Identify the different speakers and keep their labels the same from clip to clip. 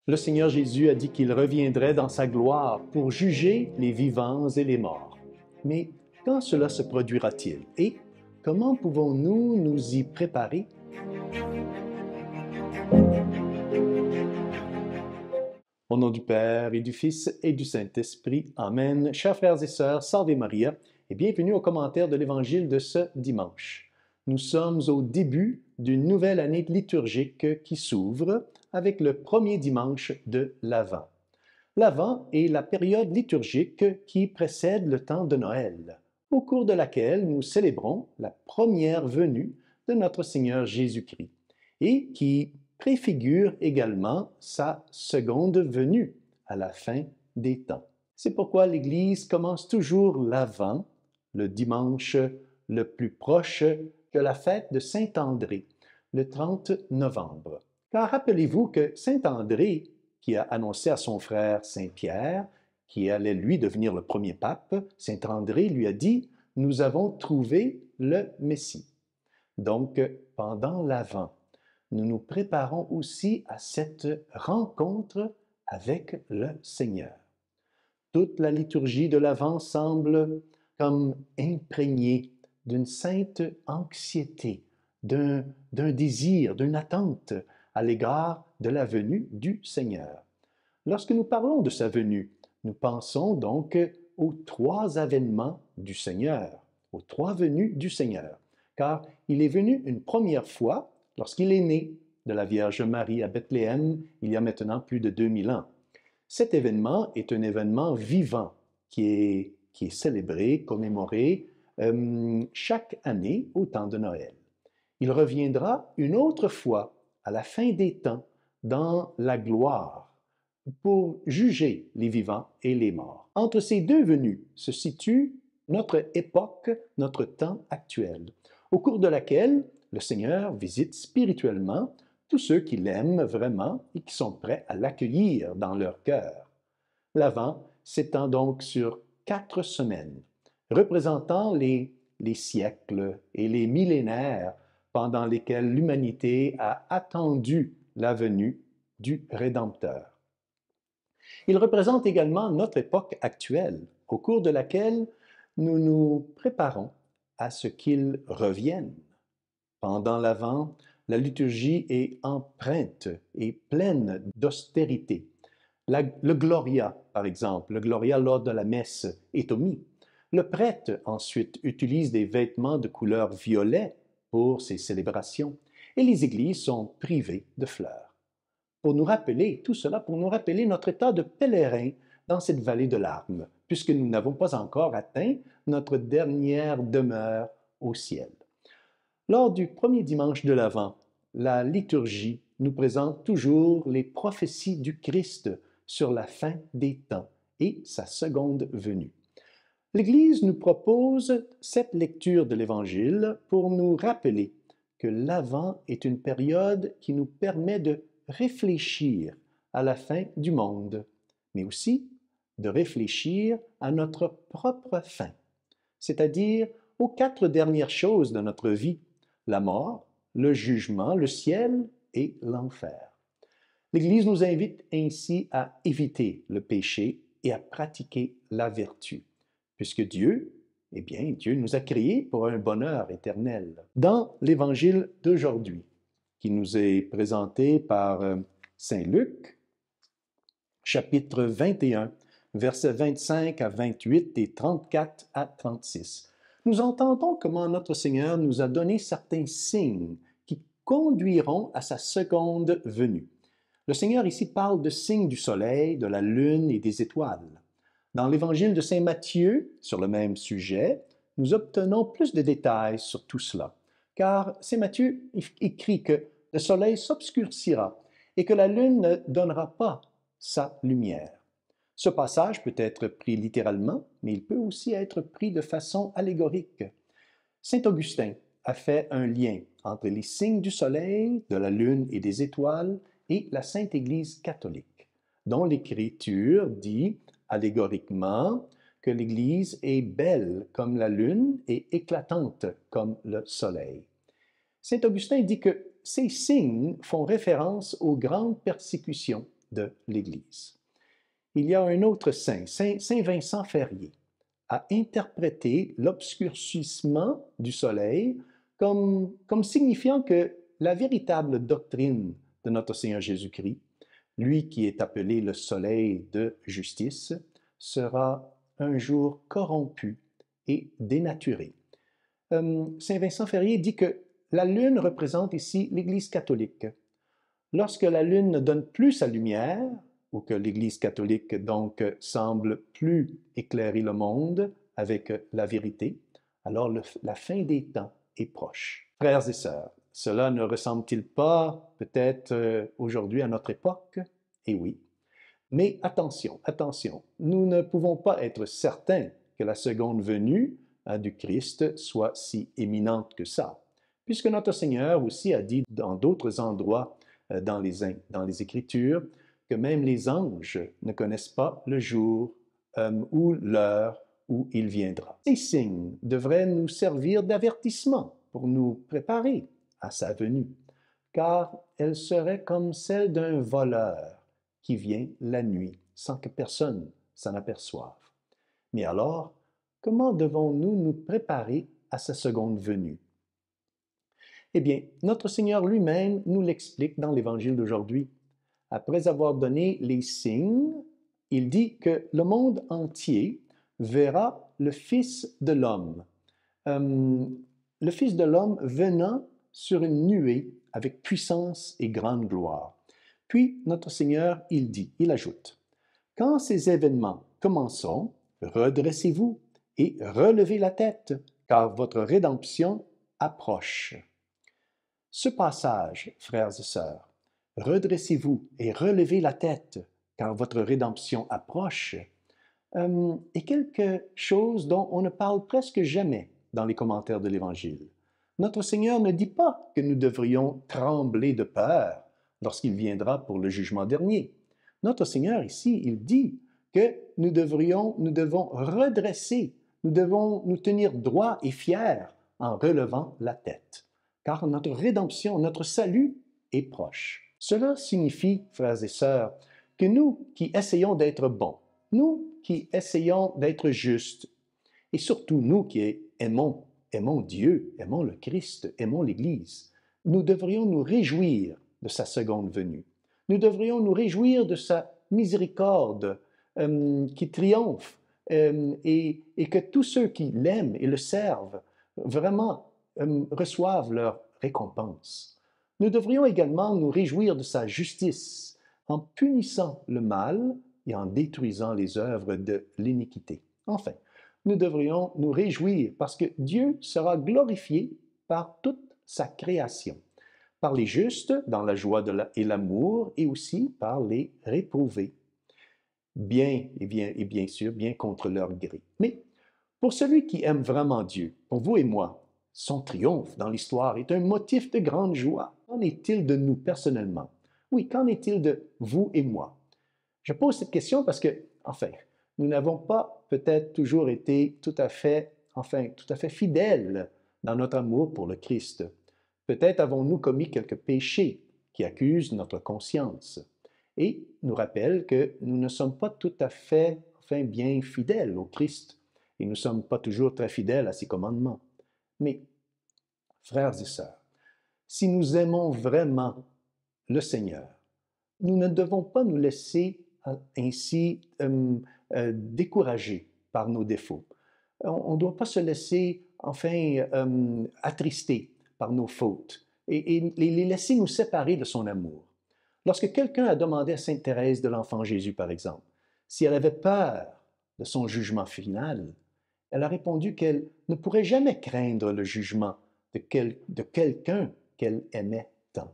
Speaker 1: Le Seigneur Jésus a dit qu'il reviendrait dans sa gloire pour juger les vivants et les morts. Mais quand cela se produira-t-il et comment pouvons-nous nous y préparer? Au nom du Père et du Fils et du Saint-Esprit. Amen. Chers frères et sœurs, Salve Maria et bienvenue au commentaire de l'Évangile de ce dimanche. Nous sommes au début d'une nouvelle année liturgique qui s'ouvre avec le premier dimanche de l'Avent. L'Avent est la période liturgique qui précède le temps de Noël, au cours de laquelle nous célébrons la première venue de notre Seigneur Jésus-Christ et qui préfigure également sa seconde venue à la fin des temps. C'est pourquoi l'Église commence toujours l'Avent, le dimanche le plus proche de la fête de Saint-André, le 30 novembre. Car rappelez-vous que Saint-André, qui a annoncé à son frère Saint-Pierre, qui allait lui devenir le premier pape, Saint-André lui a dit « Nous avons trouvé le Messie ». Donc, pendant l'Avent, nous nous préparons aussi à cette rencontre avec le Seigneur. Toute la liturgie de l'Avent semble comme imprégnée d'une sainte anxiété, d'un désir, d'une attente à l'égard de la venue du Seigneur. Lorsque nous parlons de sa venue, nous pensons donc aux trois avènements du Seigneur, aux trois venues du Seigneur, car il est venu une première fois lorsqu'il est né de la Vierge Marie à Bethléem il y a maintenant plus de 2000 ans. Cet événement est un événement vivant qui est célébré, commémoré chaque année au temps de Noël. Il reviendra une autre fois à la fin des temps dans la gloire pour juger les vivants et les morts. Entre ces deux venues se situe notre époque, notre temps actuel, au cours de laquelle le Seigneur visite spirituellement tous ceux qui l'aiment vraiment et qui sont prêts à l'accueillir dans leur cœur. L'Avent s'étend donc sur 4 semaines, représentant les siècles et les millénaires pendant lesquels l'humanité a attendu la venue du Rédempteur. Il représente également notre époque actuelle, au cours de laquelle nous nous préparons à ce qu'il revienne. Pendant l'Avent, la liturgie est empreinte et pleine d'austérité. Le Gloria, par exemple, le Gloria lors de la messe est omis. Le prêtre, ensuite, utilise des vêtements de couleur violet pour ses célébrations et les églises sont privées de fleurs. Pour nous rappeler, tout cela pour nous rappeler notre état de pèlerin dans cette vallée de larmes, puisque nous n'avons pas encore atteint notre dernière demeure au ciel. Lors du premier dimanche de l'Avent, la liturgie nous présente toujours les prophéties du Christ sur la fin des temps et sa seconde venue. L'Église nous propose cette lecture de l'Évangile pour nous rappeler que l'Avent est une période qui nous permet de réfléchir à la fin du monde, mais aussi de réfléchir à notre propre fin, c'est-à-dire aux 4 dernières choses de notre vie, la mort, le jugement, le ciel et l'enfer. L'Église nous invite ainsi à éviter le péché et à pratiquer la vertu, puisque Dieu nous a créés pour un bonheur éternel. Dans l'Évangile d'aujourd'hui, qui nous est présenté par Saint Luc, chapitre 21, versets 25 à 28 et 34 à 36, nous entendons comment notre Seigneur nous a donné certains signes qui conduiront à sa seconde venue. Le Seigneur ici parle de signes du soleil, de la lune et des étoiles. Dans l'Évangile de Saint Matthieu, sur le même sujet, nous obtenons plus de détails sur tout cela, car Saint Matthieu écrit que le soleil s'obscurcira et que la lune ne donnera pas sa lumière. Ce passage peut être pris littéralement, mais il peut aussi être pris de façon allégorique. Saint Augustin a fait un lien entre les signes du soleil, de la lune et des étoiles et la Sainte Église catholique, dont l'Écriture dit allégoriquement que l'Église est belle comme la lune et éclatante comme le soleil. Saint Augustin dit que ces signes font référence aux grandes persécutions de l'Église. Il y a un autre saint, Saint Vincent Ferrier, a interprété l'obscurcissement du soleil comme signifiant que la véritable doctrine de notre Seigneur Jésus-Christ, lui qui est appelé le soleil de justice, sera un jour corrompu et dénaturé. Saint Vincent Ferrier dit que la lune représente ici l'Église catholique. Lorsque la lune ne donne plus sa lumière, ou que l'Église catholique donc semble plus éclairer le monde avec la vérité, alors la fin des temps est proche. Frères et sœurs, cela ne ressemble-t-il pas peut-être aujourd'hui à notre époque? Eh oui. Mais attention, attention, nous ne pouvons pas être certains que la seconde venue du Christ soit si éminente que ça, puisque notre Seigneur aussi a dit dans d'autres endroits dans les Écritures que même les anges ne connaissent pas le jour ou l'heure où il viendra. Ces signes devraient nous servir d'avertissement pour nous préparer à sa venue, car elle serait comme celle d'un voleur qui vient la nuit sans que personne s'en aperçoive. Mais alors, comment devons-nous nous préparer à sa seconde venue? Eh bien, notre Seigneur lui-même nous l'explique dans l'Évangile d'aujourd'hui. Après avoir donné les signes, il dit que le monde entier verra le Fils de l'homme. Le Fils de l'homme venant sur une nuée avec puissance et grande gloire. Puis notre Seigneur, il ajoute, « Quand ces événements commenceront, redressez-vous et relevez la tête, car votre rédemption approche. » Ce passage, frères et sœurs, « Redressez-vous et relevez la tête, car votre rédemption approche », est quelque chose dont on ne parle presque jamais dans les commentaires de l'Évangile. Notre Seigneur ne dit pas que nous devrions trembler de peur lorsqu'il viendra pour le jugement dernier. Notre Seigneur ici, il dit que nous devons redresser, nous devons nous tenir droits et fiers en relevant la tête, car notre rédemption, notre salut est proche. Cela signifie, frères et sœurs, que nous qui essayons d'être bons, nous qui essayons d'être justes, et surtout nous qui aimons Dieu, aimons le Christ, aimons l'Église, nous devrions nous réjouir de sa seconde venue. Nous devrions nous réjouir de sa miséricorde qui triomphe et que tous ceux qui l'aiment et le servent vraiment reçoivent leur récompense. Nous devrions également nous réjouir de sa justice en punissant le mal et en détruisant les œuvres de l'iniquité. Enfin, nous devrions nous réjouir parce que Dieu sera glorifié par toute sa création, par les justes dans la joie et l'amour et aussi par les réprouvés, bien sûr, bien contre leur gré. Mais pour celui qui aime vraiment Dieu, pour vous et moi, son triomphe dans l'histoire est un motif de grande joie. Qu'en est-il de nous personnellement? Oui, qu'en est-il de vous et moi? Je pose cette question parce que, enfin, nous n'avons pas peut-être toujours été tout à fait fidèles dans notre amour pour le Christ. Peut-être avons-nous commis quelques péchés qui accusent notre conscience et nous rappellent que nous ne sommes pas tout à fait, bien fidèles au Christ et nous ne sommes pas toujours très fidèles à ses commandements. Mais, frères et sœurs, si nous aimons vraiment le Seigneur, nous ne devons pas nous laisser ainsi décourager par nos défauts. On ne doit pas se laisser, attrister par nos fautes et les laisser nous séparer de son amour. Lorsque quelqu'un a demandé à Sainte Thérèse de l'Enfant Jésus, par exemple, si elle avait peur de son jugement final, elle a répondu qu'elle ne pourrait jamais craindre le jugement de quelqu'un qu'elle aimait tant.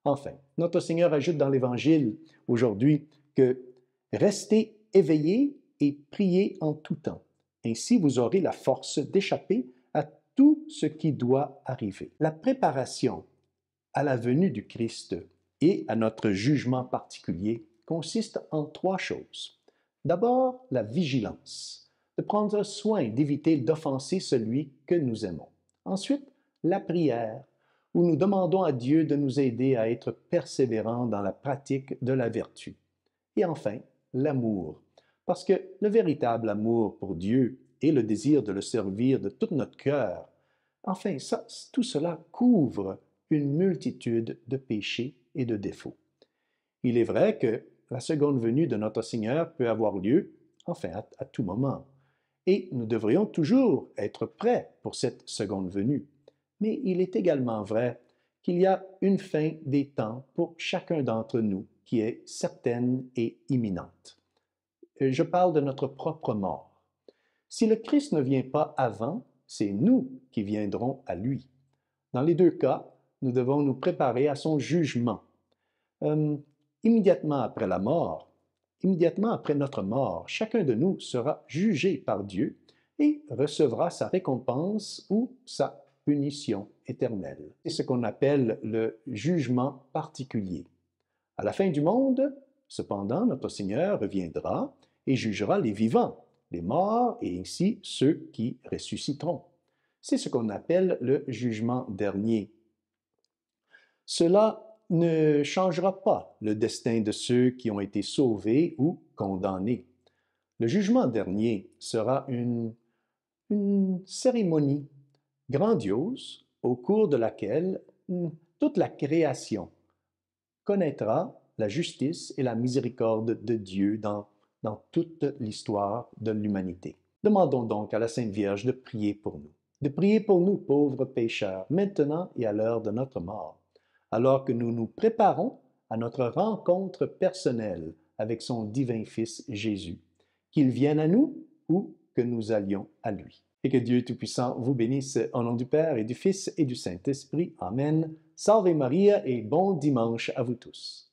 Speaker 1: Enfin, notre Seigneur ajoute dans l'Évangile aujourd'hui que « Restez éveillés et priez en tout temps. Ainsi vous aurez la force d'échapper à tout ce qui doit arriver. » La préparation à la venue du Christ et à notre jugement particulier consiste en trois choses. D'abord, la vigilance, de prendre soin d'éviter d'offenser celui que nous aimons. Ensuite, la prière, où nous demandons à Dieu de nous aider à être persévérants dans la pratique de la vertu. Et enfin, l'amour, parce que le véritable amour pour Dieu et le désir de le servir de tout notre cœur, enfin, tout cela couvre une multitude de péchés et de défauts. Il est vrai que la seconde venue de notre Seigneur peut avoir lieu, enfin, à tout moment. Et nous devrions toujours être prêts pour cette seconde venue. Mais il est également vrai qu'il y a une fin des temps pour chacun d'entre nous qui est certaine et imminente. Je parle de notre propre mort. Si le Christ ne vient pas avant, c'est nous qui viendrons à lui. Dans les deux cas, nous devons nous préparer à son jugement. Euh, immédiatement après la mort, immédiatement après notre mort, chacun de nous sera jugé par Dieu et recevra sa récompense ou sa punition éternelle. C'est ce qu'on appelle le jugement particulier. À la fin du monde, cependant, notre Seigneur reviendra et jugera les vivants, les morts et ainsi ceux qui ressusciteront. C'est ce qu'on appelle le jugement dernier. Cela ne changera pas le destin de ceux qui ont été sauvés ou condamnés. Le jugement dernier sera une cérémonie grandiose au cours de laquelle toute la création connaîtra la justice et la miséricorde de Dieu dans toute l'histoire de l'humanité. Demandons donc à la Sainte Vierge de prier pour nous, pauvres pécheurs, maintenant et à l'heure de notre mort, alors que nous nous préparons à notre rencontre personnelle avec son divin Fils Jésus, qu'il vienne à nous ou que nous allions à lui. Et que Dieu Tout-Puissant vous bénisse au nom du Père et du Fils et du Saint-Esprit. Amen. Salve Maria et bon dimanche à vous tous.